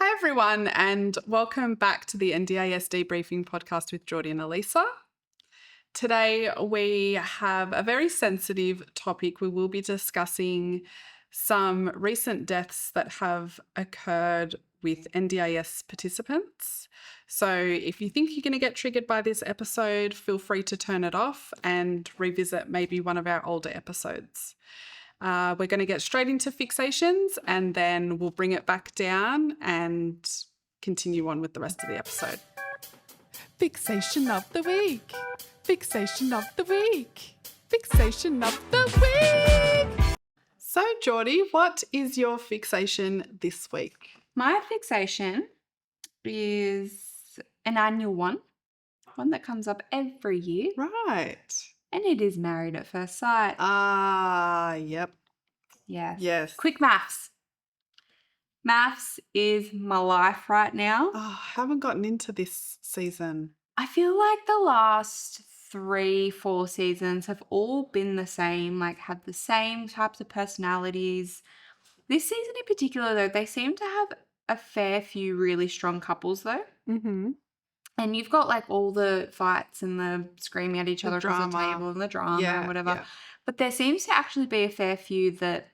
Hi, everyone, and welcome back to the NDIS debriefing podcast with Jordy and Alyssa. Today, we have a very sensitive topic. We will be discussing some recent deaths that have occurred with NDIS participants. So if you think you're going to get triggered by this episode, feel free to turn it off and revisit maybe one of our older episodes. We're going to get straight into fixations and then we'll bring it back down and continue on with the rest of the episode. Fixation of the week. Fixation of the week. Fixation of the week. So, Jordy, what is your fixation this week? My fixation is an annual one that comes up every year, Right. and it is Married at First Sight. Yep. Yes. Quick maths. Maths is my life right now. Oh, I haven't gotten into this season. I feel like the last 3-4 seasons have all been the same, like had the same types of personalities. This season in particular, though, they seem to have a fair few really strong couples, though. Mm-hmm. And you've got like all the fights and the screaming at each The other across the drama. table and the drama Yeah, and whatever. yeah. But there seems to actually be a fair few that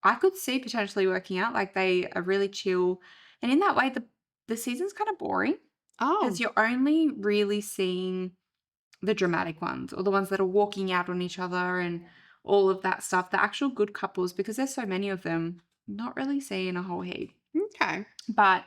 I could see potentially working out. Like they are really chill. And in that way, the season's kind of boring Oh, because you're only really seeing the dramatic ones or the ones that are walking out on each other and all of that stuff. The actual good couples, because there's so many of them, not really seeing a whole heap. okay. But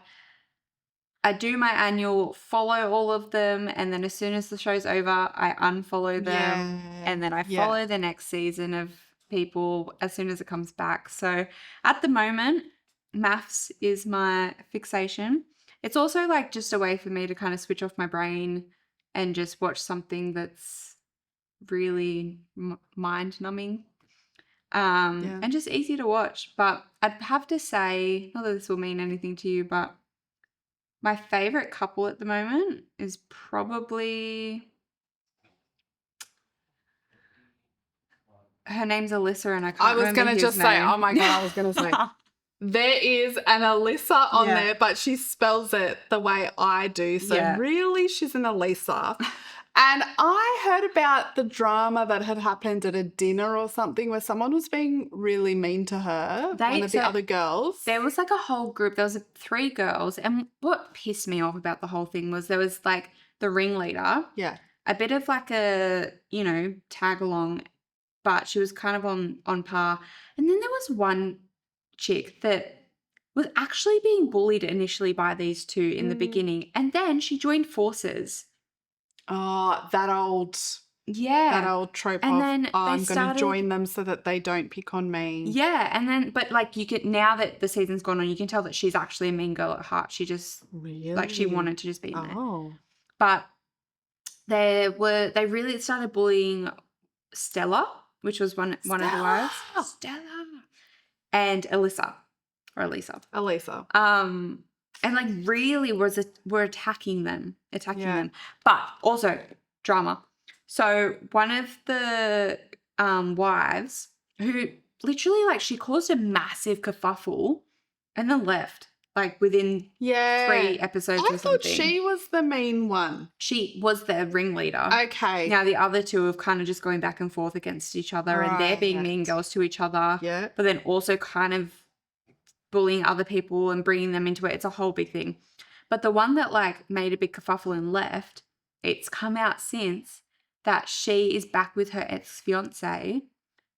I do my annual follow all of them, and then as soon as the show's over, I unfollow them, and then I follow the next season of people as soon as it comes back. So at the moment, maths is my fixation. It's also like just a way for me to kind of switch off my brain and just watch something that's really mind-numbing. And just easy to watch. But I'd have to say, not that this will mean anything to you, but my favorite couple at the moment is probably, her name's Alyssa, and I can't remember I was going to his just say, name. oh my God, I was going to say. There is an Alyssa on Yeah. there, but she spells it the way I do. So Yeah. really, she's an Alyssa. And I heard about the drama that had happened at a dinner or something where someone was being really mean to her, one of the other girls. There was like a whole group. There was 3 girls. And what pissed me off about the whole thing was there was like the ringleader. Yeah. A bit of like a, tag along, but she was kind of on par. And then there was one chick that was actually being bullied initially by these two in the beginning. And then she joined forces. Oh, that old trope And of, then I'm they going to join them so that they don't pick on me. Yeah. And then, but like now that the season's gone on, you can tell that she's actually a mean girl at heart. She just, Really? like she wanted to just be in there. Oh. But they really started bullying Stella, which was one of the wives. Stella. And Alyssa. Alyssa. And like really were attacking them. But also drama. So one of the wives who literally like she caused a massive kerfuffle and then left like within 3 episodes or something. I thought she was the mean one. She was the ringleader. Okay. Now the other two have kind of just going back and forth against each other and they're being mean girls to each other. Yeah. But then also kind of bullying other people and bringing them into it. It's a whole big thing. But the one that like made a big kerfuffle and left, it's come out since that she is back with her ex-fiance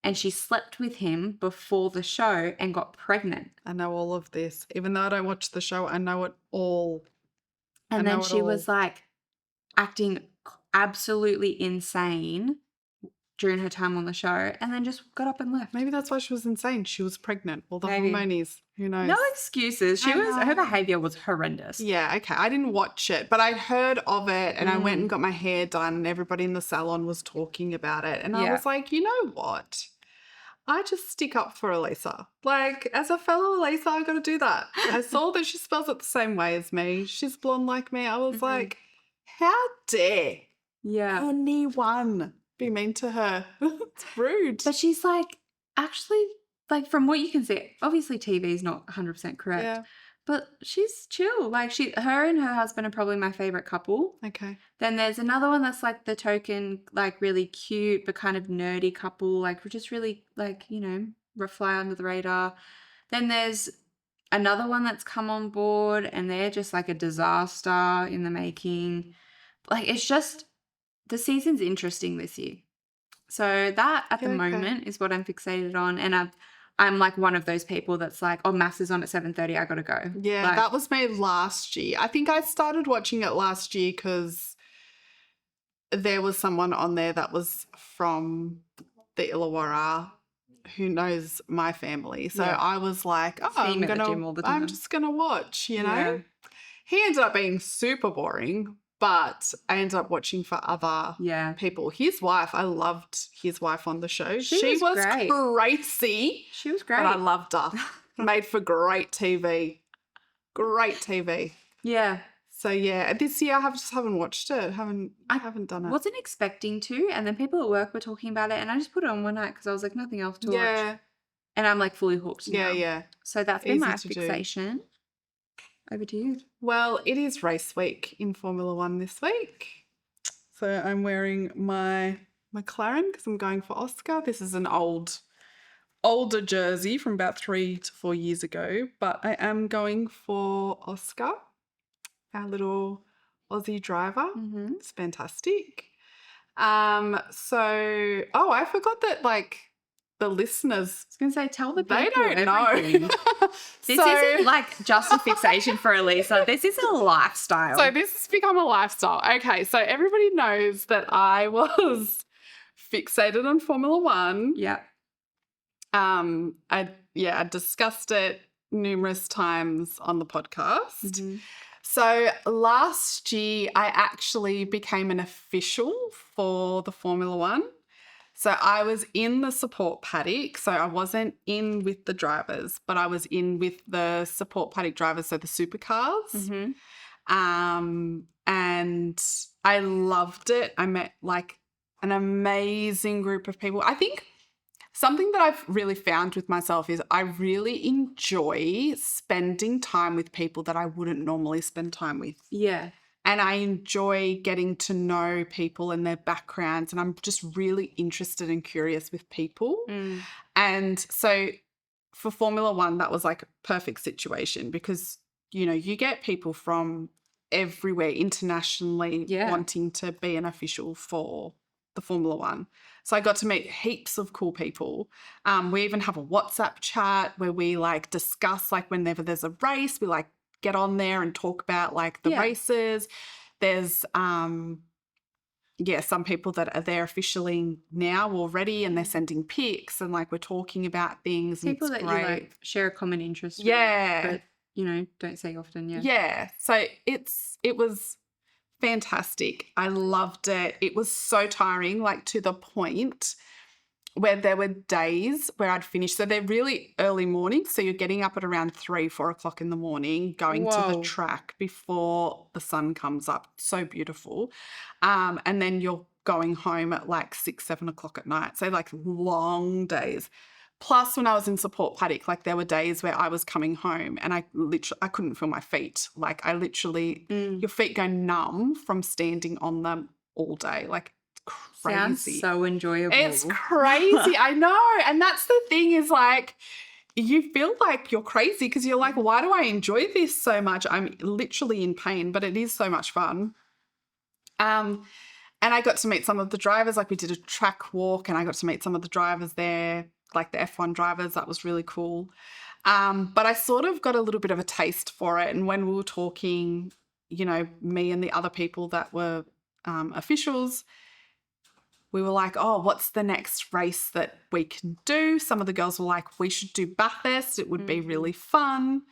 and she slept with him before the show and got pregnant. I know all of this. Even though I don't watch the show, I know it all. And then she was like acting absolutely insane during her time on the show and then just got up and left. Maybe that's why she was insane. She was pregnant. All the hormonies. Who knows? No excuses. Her behavior was horrendous. Yeah, okay. I didn't watch it, but I'd heard of it and I went and got my hair done and everybody in the salon was talking about it. And I was like, you know what? I just stick up for Alyssa. Like, as a fellow Alyssa, I got to do that. I saw that she spells it the same way as me. She's blonde like me. I was like, how dare anyone be mean to her? It's rude. But she's like, actually, like from what you can see, obviously TV is not 100% correct. Yeah. but she's chill. Like her and her husband are probably my favorite couple. Okay. Then there's another one that's like the token, like really cute but kind of nerdy couple, like just really like, fly under the radar. Then there's another one that's come on board and they're just like a disaster in the making. Like it's just the season's interesting this year. So that at the moment is what I'm fixated on. And I'm like one of those people that's like, oh, Maths is on at 7:30. I got to go. Yeah, like, that was made last year. I think I started watching it last year because there was someone on there that was from the Illawarra who knows my family. So I was like, oh, I'm just going to watch, Yeah. He ended up being super boring, but I ended up watching for other people. His wife, I loved his wife on the show. She was great. crazy. She was great. But I loved her. Made for great TV. Great TV. Yeah. So yeah, this year I just haven't watched it. I haven't done it. Wasn't expecting to, and then people at work were talking about it, and I just put it on one night because I was like, nothing else to watch. And I'm like fully hooked now. Yeah. So that's been my fixation. Over to you. Well, it is race week in Formula One this week. So I'm wearing my McLaren because I'm going for Oscar. This is an older jersey from about 3 to 4 years ago, but I am going for Oscar, our little Aussie driver. Mm-hmm. It's fantastic. I forgot that the listeners, I was going to say, tell the people. They don't know. This isn't like just a fixation for Alyssa. This is a lifestyle. So this has become a lifestyle. Okay, so everybody knows that I was fixated on Formula One. Yeah. I discussed it numerous times on the podcast. Mm-hmm. So last year, I actually became an official for the Formula One. So I was in the support paddock. So I wasn't in with the drivers, but I was in with the support paddock drivers, so the supercars. Mm-hmm. And I loved it. I met an amazing group of people. I think something that I've really found with myself is I really enjoy spending time with people that I wouldn't normally spend time with. Yeah. And I enjoy getting to know people and their backgrounds, and I'm just really interested and curious with people. Mm. And so for Formula One, that was like a perfect situation because, you get people from everywhere internationally wanting to be an official for the Formula One. So I got to meet heaps of cool people. We even have a WhatsApp chat where we discuss whenever there's a race, we get on there and talk about the races. There's some people that are there officially now already and they're sending pics and we're talking about things. People and that great. you share a common interest with, but don't see often. Yeah. So it was fantastic. I loved it. It was so tiring, to the point where there were days where I'd finish. So they're really early mornings. So you're getting up at around 3-4 o'clock in the morning, going to the track before the sun comes up. So beautiful. And then you're going home at 6-7 o'clock at night. So long days. Plus when I was in support paddock, there were days where I was coming home and I couldn't feel my feet. Your feet go numb from standing on them all day. Crazy. Sounds so enjoyable. It's crazy. I know. And that's the thing is you feel like you're crazy because you're why do I enjoy this so much? I'm literally in pain, but it is so much fun. And I got to meet some of the drivers. We did a track walk and I got to meet some of the drivers there, the F1 drivers. That was really cool. But I sort of got a little bit of a taste for it. And when we were talking, me and the other people that were officials, we were what's the next race that we can do? Some of the girls were we should do Bathurst. It would be really fun.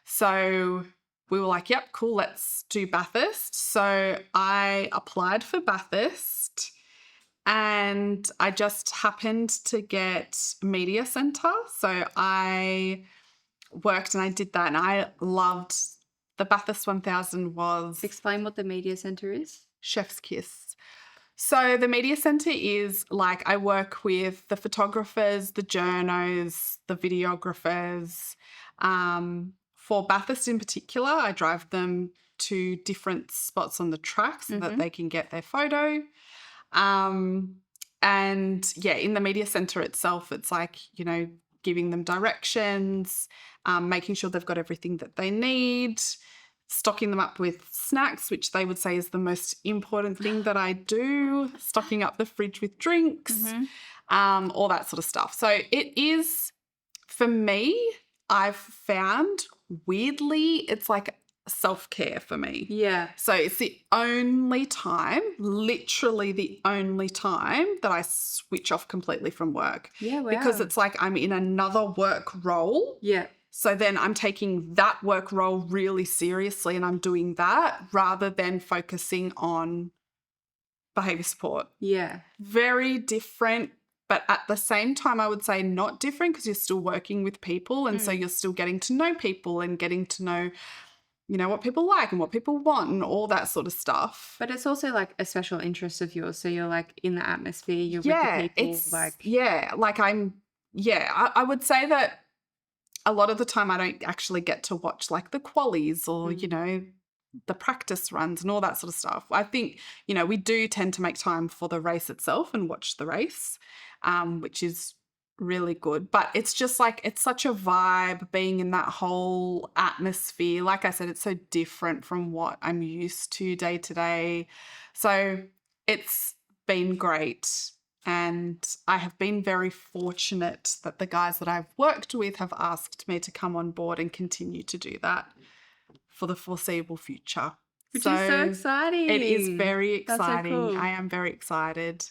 So we were yep, cool, let's do Bathurst. So I applied for Bathurst and I just happened to get media centre. So I worked and I did that and I loved the Bathurst 1000 was... Explain what the media centre is. Chef's kiss. So the media centre is I work with the photographers, the journos, the videographers for Bathurst in particular, I drive them to different spots on the track so that they can get their photo. And yeah, in the media centre itself, it's like, you know, giving them directions, making sure they've got everything that they need, stocking them up with snacks, which they would say is the most important thing that I do, stocking up the fridge with drinks, all that sort of stuff. So it is, for me, I've found, weirdly, it's like self-care for me. Yeah. So it's the only time, literally the only time that I switch off completely from work. Yeah, wow. Because it's like I'm in another work role. Yeah. So then I'm taking that work role really seriously and I'm doing that rather than focusing on behaviour support. Yeah. Very different, but at the same time, I would say not different because you're still working with people and so you're still getting to know people and getting to know, you know, what people like and what people want and all that sort of stuff. But it's also like a special interest of yours. So you're like in the atmosphere, you're with the people. I would say that a lot of the time I don't actually get to watch like the qualies or, you know, the practice runs and all that sort of stuff. I think, you know, we do tend to make time for the race itself and watch the race, which is really good. But it's just like, it's such a vibe being in that whole atmosphere. Like I said, it's so different from what I'm used to day to day. So it's been great. And I have been very fortunate that the guys that I've worked with have asked me to come on board and continue to do that for the foreseeable future. Which is so exciting. It is very exciting. That's so cool. I am very excited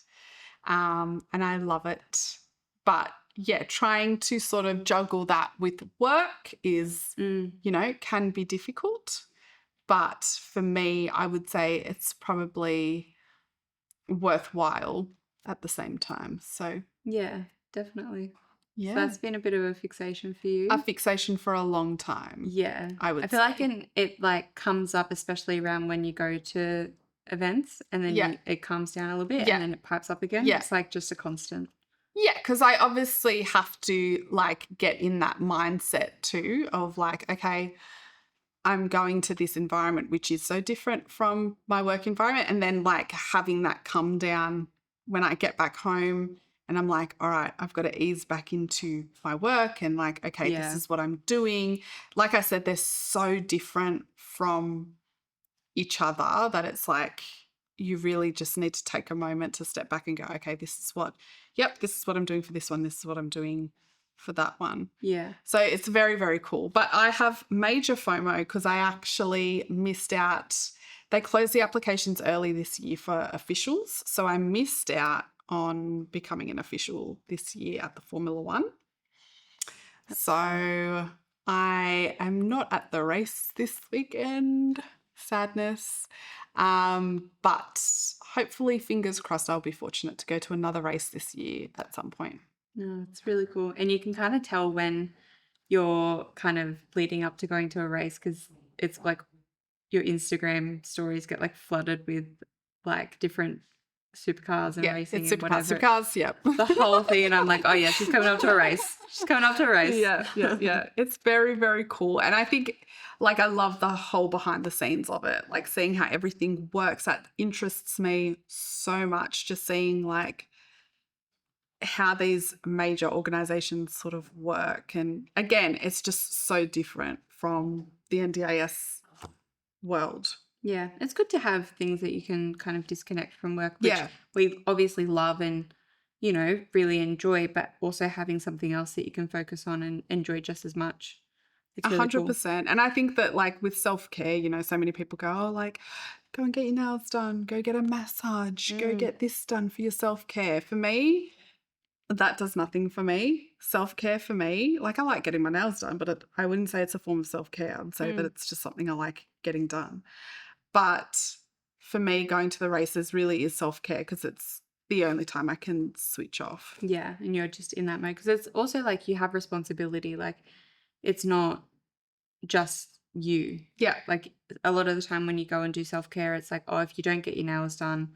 and I love it. But yeah, trying to sort of juggle that with work is, you know, can be difficult. But for me, I would say it's probably worthwhile at the same time. So yeah, definitely. yeah, So that's been a bit of a fixation for you. a fixation for a long time. Yeah. I would feel say. like it like comes up especially around when you go to events and then it calms down a little bit and then it pipes up again. Yeah. It's like just a constant. Yeah, because I obviously have to like get in that mindset too of like, okay, I'm going to this environment which is so different from my work environment, and then like having that come down when I get back home and I'm like, all right, I've got to ease back into my work and like, okay, this is what I'm doing. Like I said, they're so different from each other that it's like you really just need to take a moment to step back and go, okay, this is what I'm doing for this one. This is what I'm doing for that one. Yeah. So it's very, very cool. But I have major FOMO because I actually missed out. They closed the applications early this year for officials. So I missed out on becoming an official this year at the Formula One. So I am not at the race this weekend. Sadness. But hopefully, fingers crossed, I'll be fortunate to go to another race this year at some point. No, it's really cool. And you can kind of tell when you're kind of leading up to going to a race because it's like your Instagram stories get like flooded with like different supercars and racing and whatever. Supercars, yep. The whole thing. And I'm like, oh yeah, she's coming up to a race. She's coming up to a race. Yeah. It's very, very cool. And I think like I love the whole behind the scenes of it, like seeing how everything works. That interests me so much, just seeing like how these major organizations sort of work. And again, it's just so different from the NDIS world. Yeah, it's good to have things that you can kind of disconnect from work, which we obviously love and, you know, really enjoy, but also having something else that you can focus on and enjoy just as much. It's really 100%. cool. And I think that like with self-care, you know, so many people go, oh, like go and get your nails done, go get a massage, go get this done for your self-care. For me, that does nothing for me. Self-care for me, like I like getting my nails done, but I wouldn't say it's a form of self-care. I'd say that it's just something I like getting done. But for me, going to the races really is self-care because it's the only time I can switch off. Yeah, and you're just in that mode because it's also like you have responsibility. Like it's not just you. Yeah. Like a lot of the time when you go and do self-care, it's like, oh, if you don't get your nails done,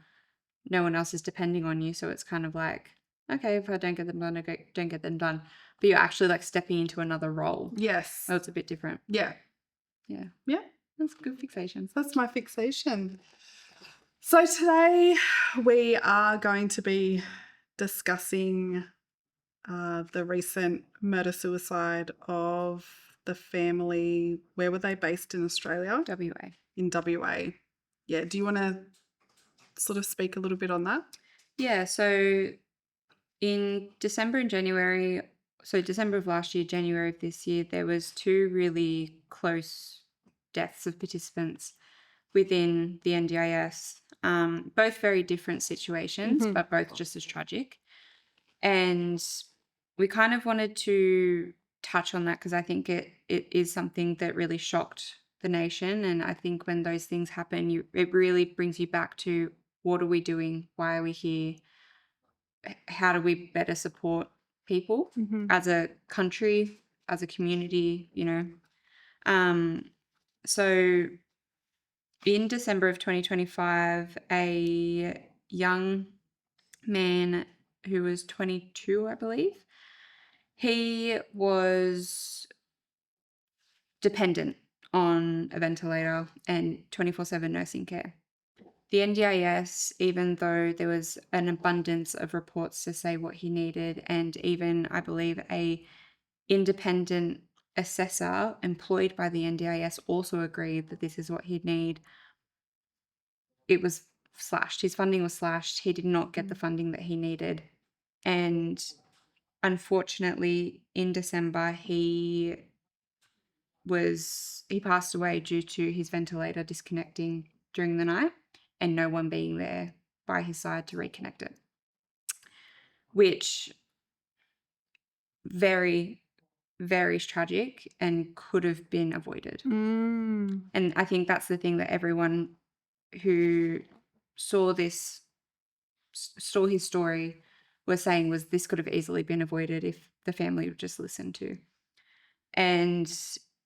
no one else is depending on you. So it's kind of like, okay, if I don't get them done, I don't get them done. But you're actually like stepping into another role. Yes. So it's a bit different. Yeah. Yeah. Yeah. That's good fixation. That's my fixation. So today we are going to be discussing the recent murder-suicide of the family. Where were they based in Australia? WA. In WA. Yeah. Do you want to sort of speak a little bit on that? Yeah. So in December and January, so December of last year, January of this year, there was 2 really close deaths of participants within the NDIS. Both very different situations, but both just as tragic. And we kind of wanted to touch on that because I think it is something that really shocked the nation. And I think when those things happen, it really brings you back to what are we doing? Why are we here? How do we better support people as a country, as a community, you know? So in December of 2025, a young man who was 22, I believe, he was dependent on a ventilator and 24/7 nursing care. The NDIS, even though there was an abundance of reports to say what he needed, and even, I believe, a independent assessor employed by the NDIS also agreed that this is what he'd need, it was slashed. His funding was slashed. He did not get the funding that he needed. And unfortunately, in December, he passed away due to his ventilator disconnecting during the night and no one being there by his side to reconnect it, which very, very tragic and could have been avoided. And I think that's the thing that everyone who saw his story was saying was this could have easily been avoided if the family would just listen to. And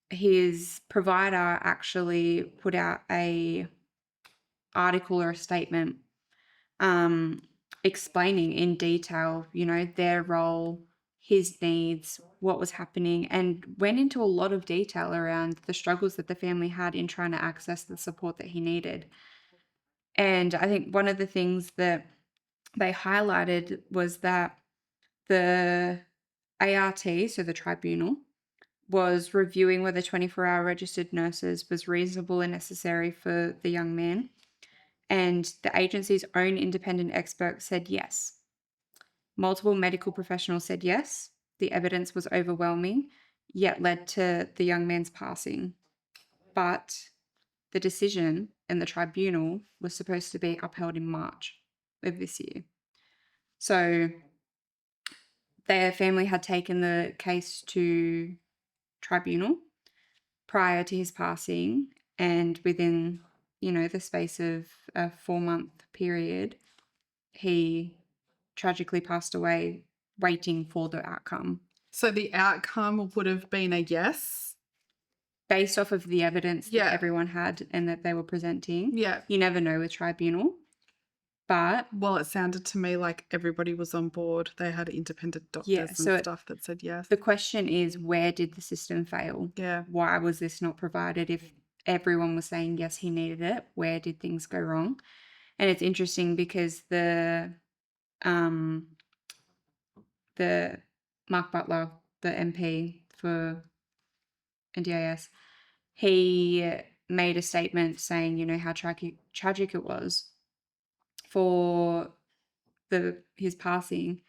his provider actually put out a article or a statement explaining in detail, you know, their role, his needs, what was happening, and went into a lot of detail around the struggles that the family had in trying to access the support that he needed. And I think one of the things that they highlighted was that the ART, so the tribunal, was reviewing whether 24-hour registered nurses was reasonable and necessary for the young man. And the agency's own independent expert said yes. Multiple medical professionals said yes. The evidence was overwhelming, yet led to the young man's passing. But the decision in the tribunal was supposed to be upheld in March of this year. So their family had taken the case to tribunal prior to his passing, and within, you know, the space of a 4-month period, he tragically passed away waiting for the outcome. So the outcome would have been a yes? Based off of the evidence that everyone had and that they were presenting. Yeah. You never know with tribunal. But well, it sounded to me like everybody was on board. They had independent doctors and stuff that said yes. The question is, where did the system fail? Yeah. Why was this not provided? If everyone was saying yes, he needed it, where did things go wrong? And it's interesting because the Mark Butler, the MP for NDIS, he made a statement saying, you know, how tragic it was for his passing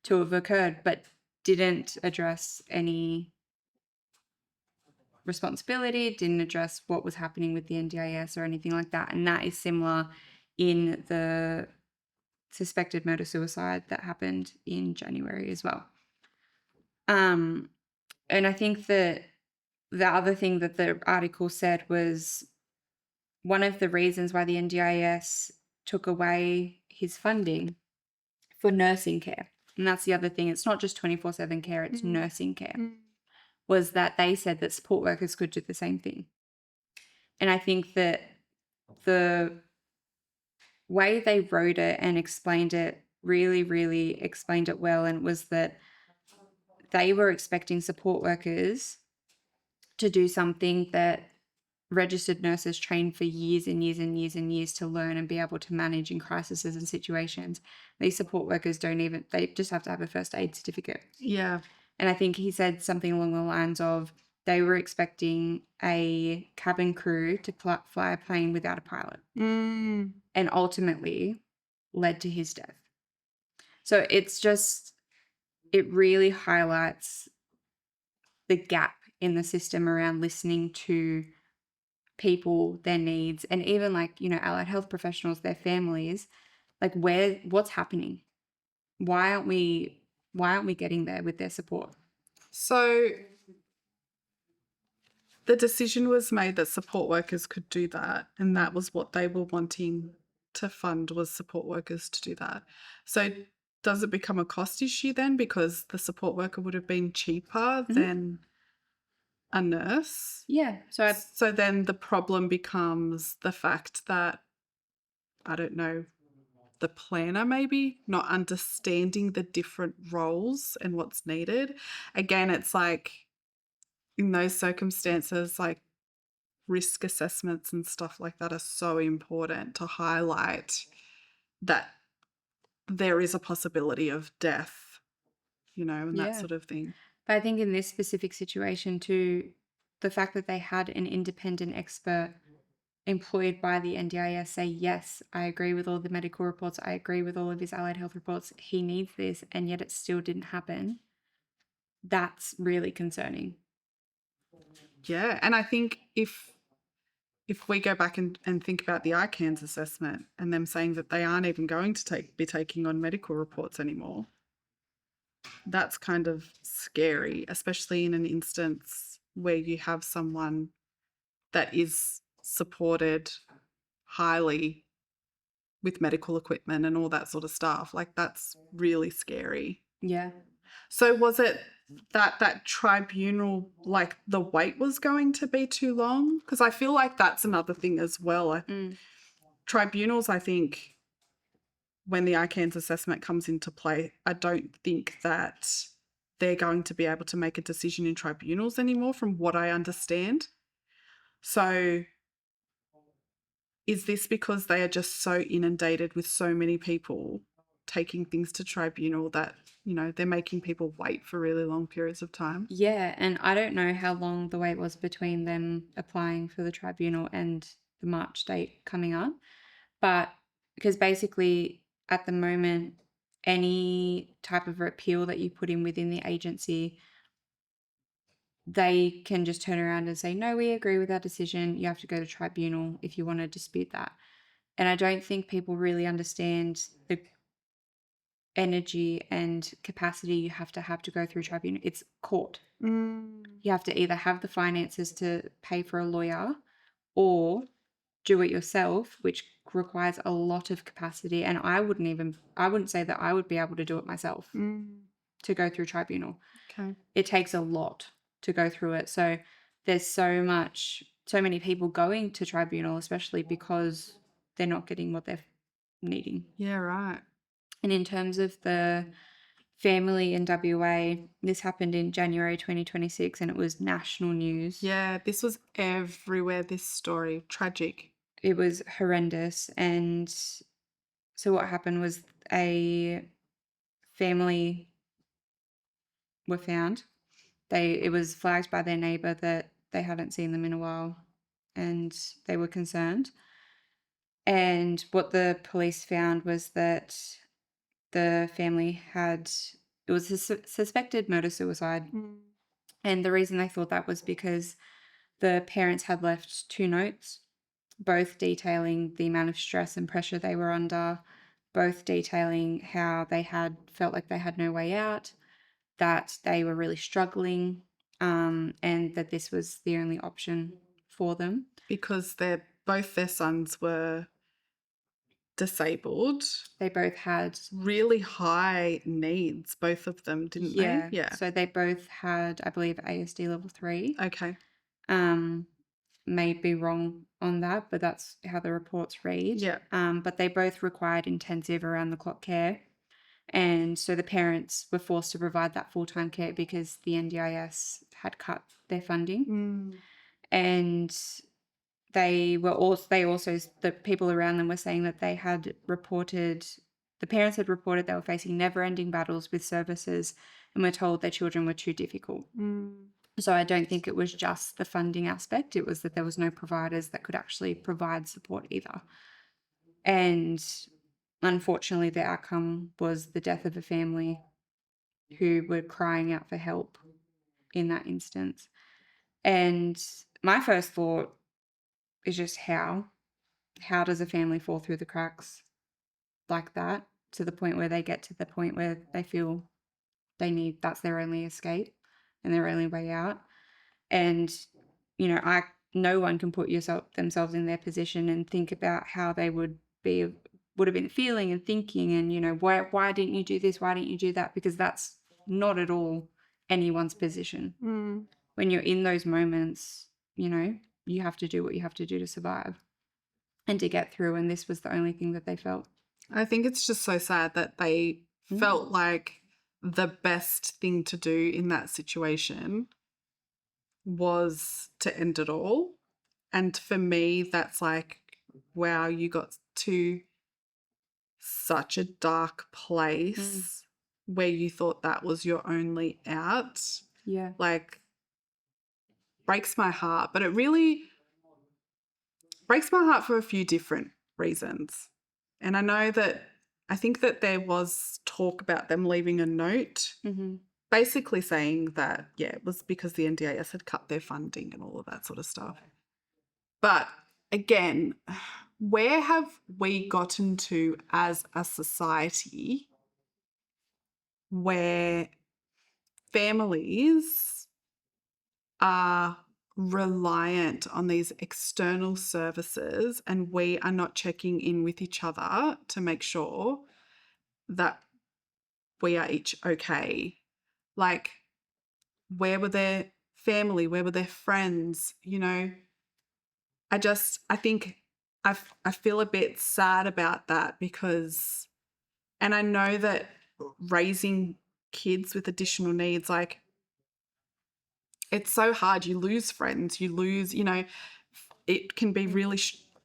to have occurred, but didn't address any responsibility, didn't address what was happening with the NDIS or anything like that. And that is similar in the suspected murder-suicide that happened in January as well. And I think that the other thing that the article said was one of the reasons why the NDIS took away his funding for nursing care, and that's the other thing, it's not just 24/7 care, it's nursing care, was that they said that support workers could do the same thing. And I think that the way they wrote it and explained it really, really explained it well, and it was that they were expecting support workers to do something that registered nurses train for years and years and years and years to learn and be able to manage in crises and situations. These support workers they just have to have a first aid certificate. Yeah. And I think he said something along the lines of they were expecting a cabin crew to fly a plane without a pilot, and ultimately led to his death. So it really highlights the gap in the system around listening to people, their needs, and even like, allied health professionals, their families, like what's happening? Why aren't we getting there with their support? So the decision was made that support workers could do that, and that was what they were wanting to fund, was support workers to do that. So does it become a cost issue then, because the support worker would have been cheaper than a nurse? Yeah. So then the problem becomes the fact that, I don't know, the planner maybe not understanding the different roles and what's needed. Again, it's like in those circumstances, like risk assessments and stuff like that are so important to highlight that there is a possibility of death, and that sort of thing. But I think in this specific situation too, the fact that they had an independent expert employed by the NDIS say, yes, I agree with all the medical reports, I agree with all of his allied health reports, he needs this, and yet it still didn't happen, that's really concerning. Yeah, and I think if we go back and think about the ICANS assessment and them saying that they aren't even going to be taking on medical reports anymore, that's kind of scary, especially in an instance where you have someone that is supported highly with medical equipment and all that sort of stuff. Like, that's really scary. Yeah. So was it that tribunal, like the wait was going to be too long? Because I feel like that's another thing as well. Tribunals, I think, when the ICANS assessment comes into play, I don't think that they're going to be able to make a decision in tribunals anymore, from what I understand. So is this because they are just so inundated with so many people taking things to tribunal that, they're making people wait for really long periods of time? Yeah, and I don't know how long the wait was between them applying for the tribunal and the March date coming up, but because basically at the moment, any type of appeal that you put in within the agency, they can just turn around and say, no, we agree with that decision. You have to go to tribunal if you want to dispute that. And I don't think people really understand the energy and capacity you have to go through tribunal. It's court. You have to either have the finances to pay for a lawyer or do it yourself, which requires a lot of capacity. And I wouldn't say that I would be able to do it myself to go through tribunal. Okay. It takes a lot to go through it. So there's so many people going to tribunal, especially because they're not getting what they're needing. Yeah, right. And in terms of the family in WA, this happened in January 2026 and it was national news. Yeah, this was everywhere, this story. Tragic. It was horrendous. And so what happened was a family were found. It was flagged by their neighbor that they hadn't seen them in a while and they were concerned. And what the police found was that the family it was a suspected murder suicide. And the reason they thought that was because the parents had left 2 notes, both detailing the amount of stress and pressure they were under, both detailing how they had felt like they had no way out, that they were really struggling, and that this was the only option for them. Because both their sons were disabled. They both had really high needs, both of them, didn't they? Yeah. So they both had, I believe, ASD level 3. Okay. May be wrong on that, but that's how the reports read. Yeah. But they both required intensive around-the-clock care. And so the parents were forced to provide that full-time care because the NDIS had cut their funding. And they also the people around them were saying that they had reported the parents had reported they were facing never-ending battles with services and were told their children were too difficult. So I don't think it was just the funding aspect. It was that there was no providers that could actually provide support either. And unfortunately, the outcome was the death of a family who were crying out for help in that instance. And my first thought is just how does a family fall through the cracks like that, to the point where they get to the point where they feel that's their only escape and their only way out. And no one can put themselves in their position and think about how they would have been feeling and thinking, and why didn't you do this, why didn't you do that, because that's not at all anyone's position. When you're in those moments, you have to do what you have to do to survive and to get through, and this was the only thing that they felt. I think it's just so sad that they felt like the best thing to do in that situation was to end it all. And for me, that's like, wow, you got to such a dark place where you thought that was your only out. Yeah. Like, breaks my heart. But it really breaks my heart for a few different reasons. And I think that there was talk about them leaving a note basically saying that, it was because the NDIS had cut their funding and all of that sort of stuff. But again, where have we gotten to as a society where families are reliant on these external services and we are not checking in with each other to make sure that we are each okay? Like, where were their family? Where were their friends? I think I feel a bit sad about that because, and I know that raising kids with additional needs, like, it's so hard. You lose friends, you lose, it can be really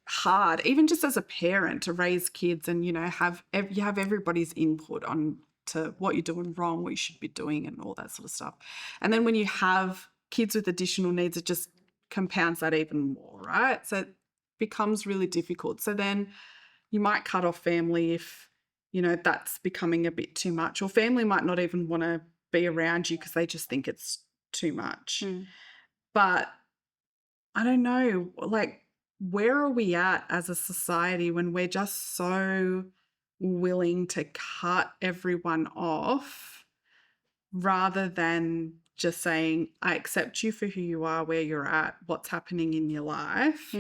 hard, even just as a parent, to raise kids and, you have everybody's input on to what you're doing wrong, what you should be doing and all that sort of stuff. And then when you have kids with additional needs, it just compounds that even more, right? So it becomes really difficult. So then you might cut off family if, that's becoming a bit too much, or family might not even want to be around you because they just think it's too much. But I don't know, like, where are we at as a society when we're just so willing to cut everyone off rather than just saying, I accept you for who you are, where you're at, what's happening in your life,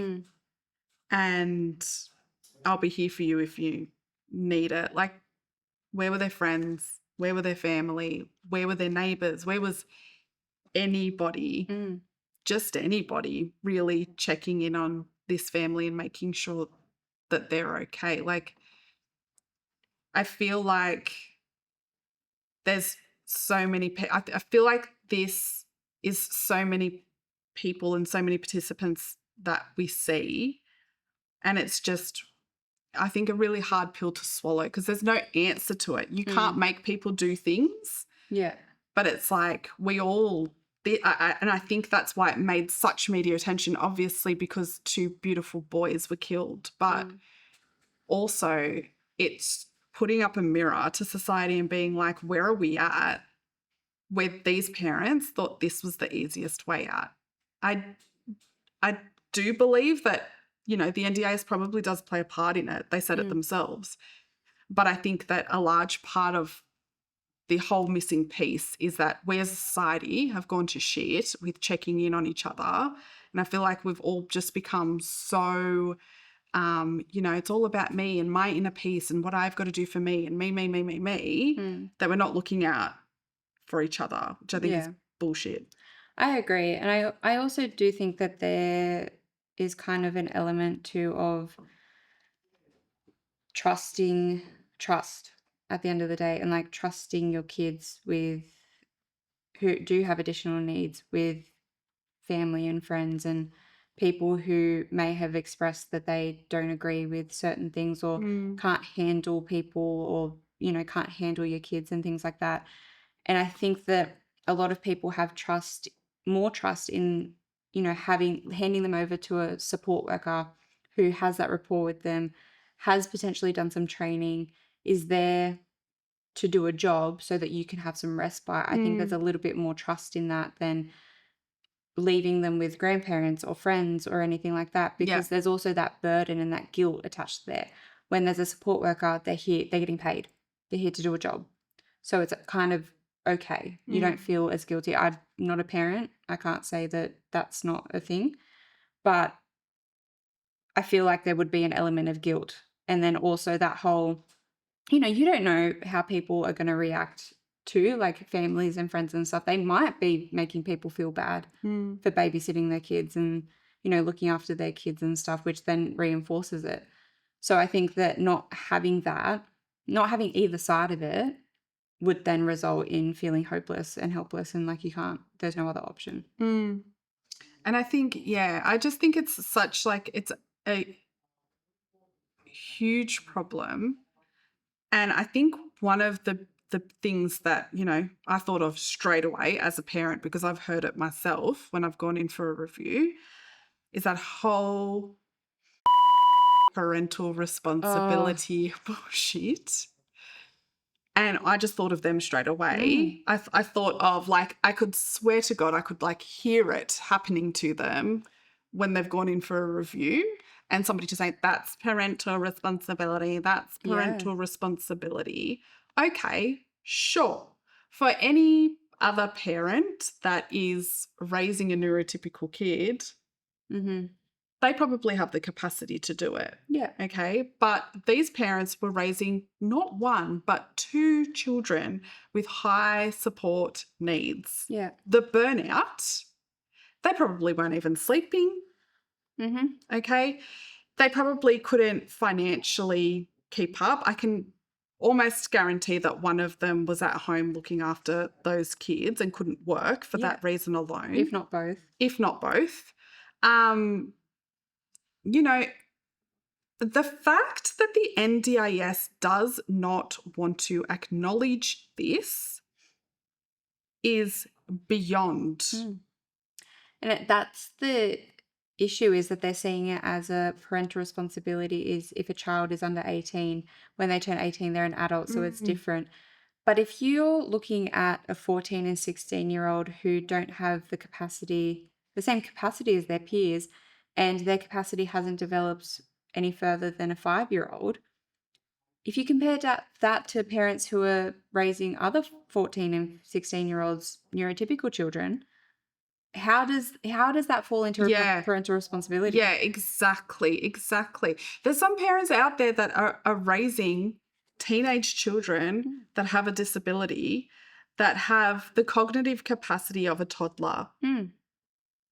and I'll be here for you if you need it. Like, where were their friends? Where were their family? Where were their neighbours? Where was anybody, just anybody, really checking in on this family and making sure that they're okay? Like, I feel like there's so many I feel like this is so many people and so many participants that we see, and it's just, I think, a really hard pill to swallow because there's no answer to it. You can't make people do things. Yeah. But it's like we all, and I think that's why it made such media attention, obviously because 2 beautiful boys were killed, but also it's putting up a mirror to society and being like, where are we at where these parents thought this was the easiest way out? I do believe that, the NDIS probably does play a part in it. They said it themselves. But I think that a large part of the whole missing piece is that we as a society have gone to shit with checking in on each other. And I feel like we've all just become so, it's all about me and my inner peace and what I've got to do for me and me, that we're not looking out for each other, which I think is bullshit. I agree. And I also do think that there is kind of an element too of trust at the end of the day, and like trusting your kids with who do have additional needs with family and friends, and people who may have expressed that they don't agree with certain things or can't handle people or, can't handle your kids and things like that. And I think that a lot of people have more trust in, handing them over to a support worker who has that rapport with them, has potentially done some training, is there to do a job so that you can have some respite. I think there's a little bit more trust in that than leaving them with grandparents or friends or anything like that, because there's also that burden and that guilt attached there. When there's a support worker, they're getting paid. They're here to do a job. So it's kind of okay. You don't feel as guilty. I'm not a parent. I can't say that that's not a thing, but I feel like there would be an element of guilt. And then also that whole, you don't know how people are going to react to, like, families and friends and stuff. They might be making people feel bad for babysitting their kids and, looking after their kids and stuff, which then reinforces it. So I think that not having either side of it would then result in feeling hopeless and helpless and like there's no other option. And I think, I just think it's such it's a huge problem. And I think one of the things that, I thought of straight away as a parent, because I've heard it myself when I've gone in for a review, is that whole parental responsibility bullshit. And I just thought of them straight away. I thought of, I could swear to God, I could hear it happening to them when they've gone in for a review. And somebody to say, that's parental responsibility, that's parental responsibility. Okay, sure. For any other parent that is raising a neurotypical kid, they probably have the capacity to do it. Yeah. Okay. But these parents were raising not one, but two children with high support needs. Yeah. The burnout, they probably weren't even sleeping. Okay. They probably couldn't financially keep up. I can almost guarantee that one of them was at home looking after those kids and couldn't work for that reason alone. If not both. The fact that the NDIS does not want to acknowledge this is beyond. And that's the issue, is that they're seeing it as a parental responsibility is if a child is under 18, when they turn 18, they're an adult, so it's different. But if you're looking at a 14 and 16-year-old who don't have the same capacity as their peers, and their capacity hasn't developed any further than a 5-year-old, if you compare that to parents who are raising other 14 and 16-year-olds neurotypical children, how does that fall into parental responsibility? Yeah, exactly. There's some parents out there that are raising teenage children that have a disability, that have the cognitive capacity of a toddler.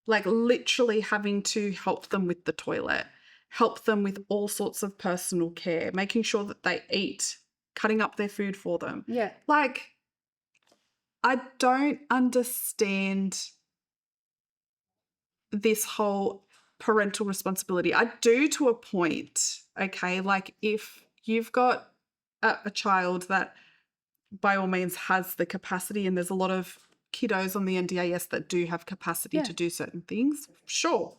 Literally having to help them with the toilet, help them with all sorts of personal care, making sure that they eat, cutting up their food for them. Yeah. I don't understand this whole parental responsibility. I do, to a point, okay? If you've got a child that by all means has the capacity, and there's a lot of kiddos on the NDIS that do have capacity to do certain things, sure.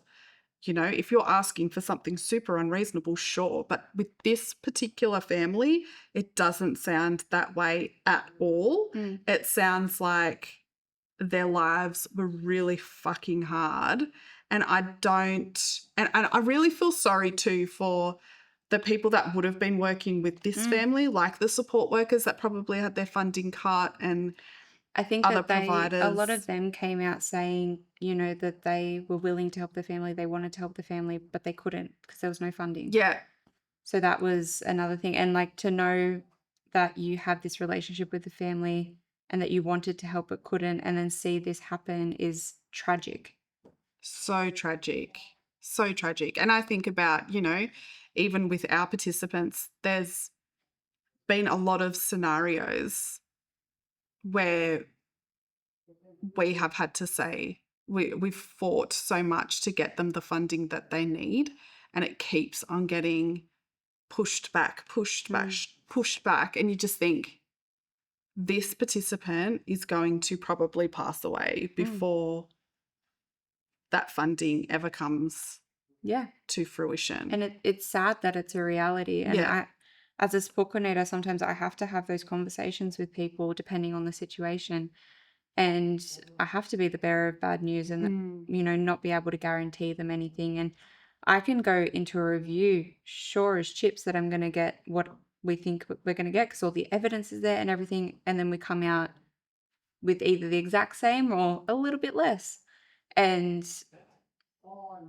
If you're asking for something super unreasonable, sure. But with this particular family, it doesn't sound that way at all. It sounds like their lives were really fucking hard. And I really feel sorry too for the people that would have been working with this family, like the support workers that probably had their funding cut, and I think other that providers. A lot of them came out saying, that they were willing to help the family. They wanted to help the family, but they couldn't because there was no funding. Yeah. So that was another thing. And to know that you have this relationship with the family and that you wanted to help but couldn't, and then see this happen, is tragic. So tragic. And I think about, even with our participants, there's been a lot of scenarios where we have had to say, we've fought so much to get them the funding that they need, and it keeps on getting pushed back, pushed back. And you just think, this participant is going to probably pass away before that funding ever comes to fruition. And it's sad that it's a reality. And I, as a support coordinator, sometimes I have to have those conversations with people depending on the situation. And I have to be the bearer of bad news and, you know, not be able to guarantee them anything. And I can go into a review, sure as chips, that I'm going to get what we think we're going to get because all the evidence is there and everything. And then we come out with either the exact same or a little bit less. And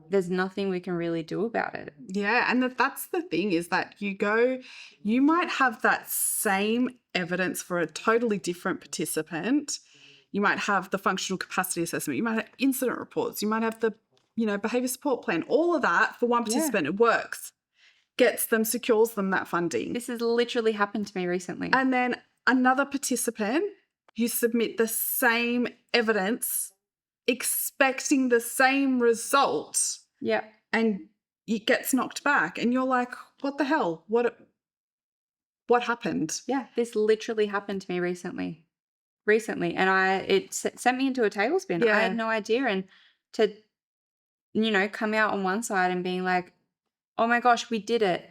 there's nothing we can really do about it. Yeah, and that's the thing, is that you might have that same evidence for a totally different participant. You might have the functional capacity assessment, you might have incident reports, you might have the, you know, behaviour support plan, all of that for one participant. It works, gets them, secures them that funding. This has literally happened to me recently. And then another participant, you submit the same evidence expecting the same result. Yeah. And it gets knocked back and you're like, what the hell? What happened? Yeah, this literally happened to me recently. And it sent me into a tailspin. I had no idea. And to, you know, come out on one side and being like, oh my gosh, we did it.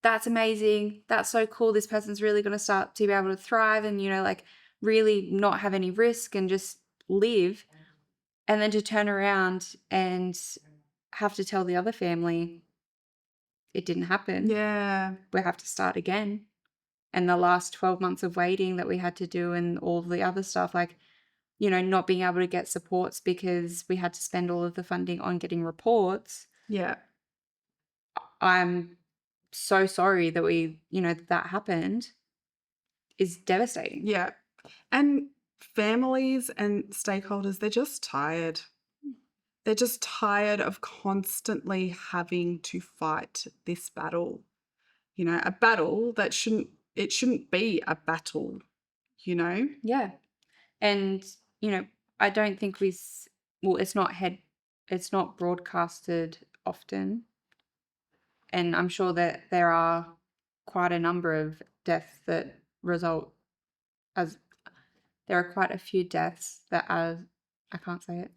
That's amazing. That's so cool. This person's really going to start to be able to thrive and, you know, like really not have any risk and just live. And then to turn around and have to tell the other family it didn't happen. Yeah. We have to start again. And the last 12 months of waiting that we had to do and all the other stuff, like, you know, not being able to get supports because we had to spend all of the funding on getting reports. Yeah. I'm so sorry that that happened, is devastating. Yeah. And families and stakeholders, they're just tired. They're just tired of constantly having to fight this battle. You know, a battle that shouldn't be a battle, you know? Yeah. And, you know, I don't think it's not broadcasted often. And I'm sure that there are quite a number of deaths that result as there are quite a few deaths that are, I can't say it.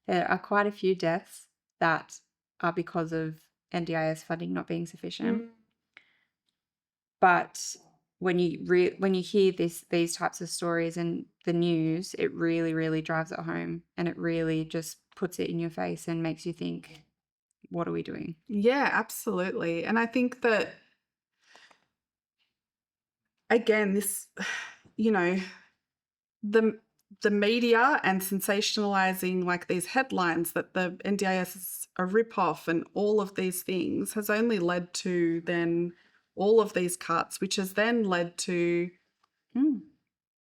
There are quite a few deaths that are because of NDIS funding not being sufficient. But when you hear these types of stories in the news, it really, really drives it home, and it really just puts it in your face and makes you think, what are we doing? Yeah, absolutely. And I think that, again, this, you know, the media and sensationalizing like these headlines that the NDIS is a ripoff and all of these things has only led to then all of these cuts, which has then led to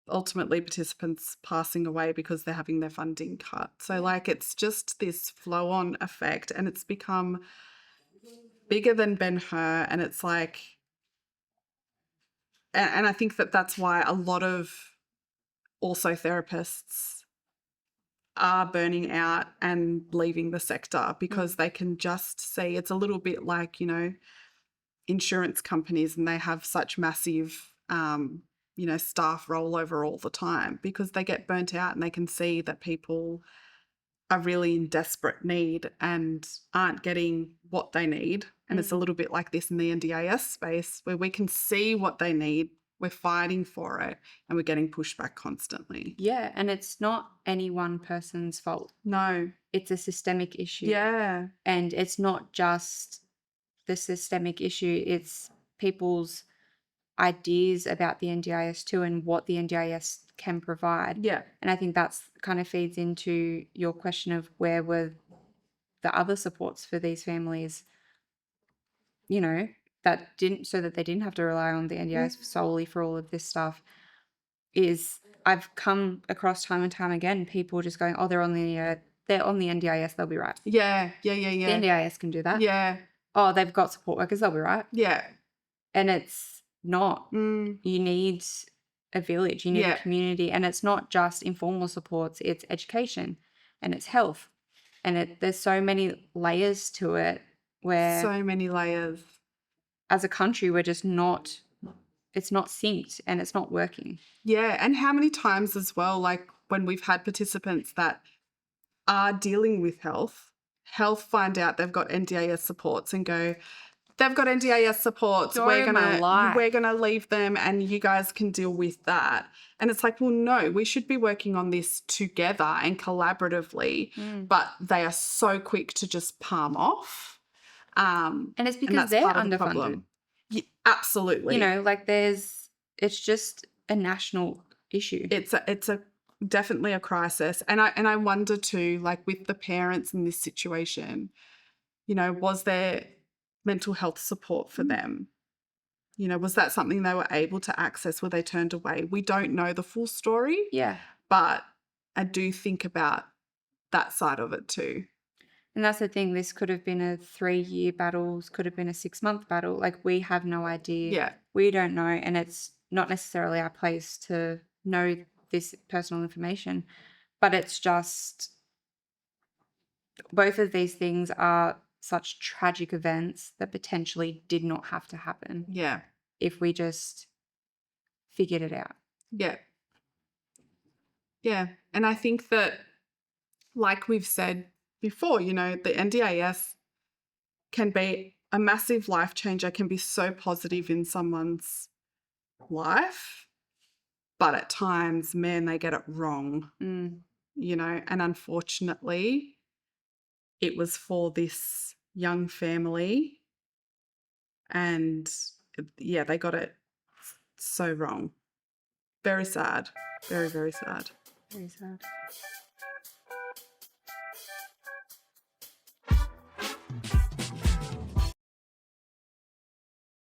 ultimately participants passing away because they're having their funding cut. So like it's just this flow-on effect, and it's become bigger than Ben-Hur, and it's like, and I think that that's why a lot of also therapists are burning out and leaving the sector, because they can just see, it's a little bit like, you know, insurance companies, and they have such massive you know, staff rollover all the time because they get burnt out and they can see that people are really in desperate need and aren't getting what they need. And it's a little bit like this in the NDIS space, where we can see what they need, we're fighting for it, and we're getting pushed back constantly. Yeah, and it's not any one person's fault. No. It's a systemic issue. Yeah. And it's not just the systemic issue, it's people's ideas about the NDIS too and what the NDIS can provide. Yeah. And I think that's kind of feeds into your question of where were the other supports for these families, you know, that they didn't have to rely on the NDIS solely for all of this stuff. Is I've come across time and time again people just going, oh, they're on the NDIS, they'll be right. Yeah. The NDIS can do that. Yeah. Oh, they've got support workers, they'll be right. Yeah. And it's not. You need a village, you need a community, and it's not just informal supports, it's education and it's health And there's so many layers to it where So many layers. as a country we're just not, it's not synced and it's not working. Yeah, and how many times as well, like when we've had participants that are dealing with health find out they've got NDIS supports and go, they've got NDIS supports, Story of my life. we're gonna leave them and you guys can deal with that. And it's like, well, no, we should be working on this together and collaboratively, but they are so quick to just palm off. And it's because that's they're part of the underfunded. problem. Yeah, absolutely. You know, like it's just a national issue. It's a definitely a crisis. And I wonder too, like with the parents in this situation, you know, was there mental health support for them? You know, was that something they were able to access? Were they turned away? We don't know the full story. Yeah. But I do think about that side of it too. And that's the thing. This could have been a 3-year battle, could have been a 6-month battle. Like, we have no idea. Yeah. We don't know. And it's not necessarily our place to know this personal information. But it's just, both of these things are such tragic events that potentially did not have to happen. Yeah. If we just figured it out. Yeah. Yeah. And I think that, like we've said before, you know, the NDIS can be a massive life changer, can be so positive in someone's life, but at times, man, they get it wrong, you know, and unfortunately, it was for this young family and yeah, they got it so wrong. Very sad. Very, very sad. Very sad.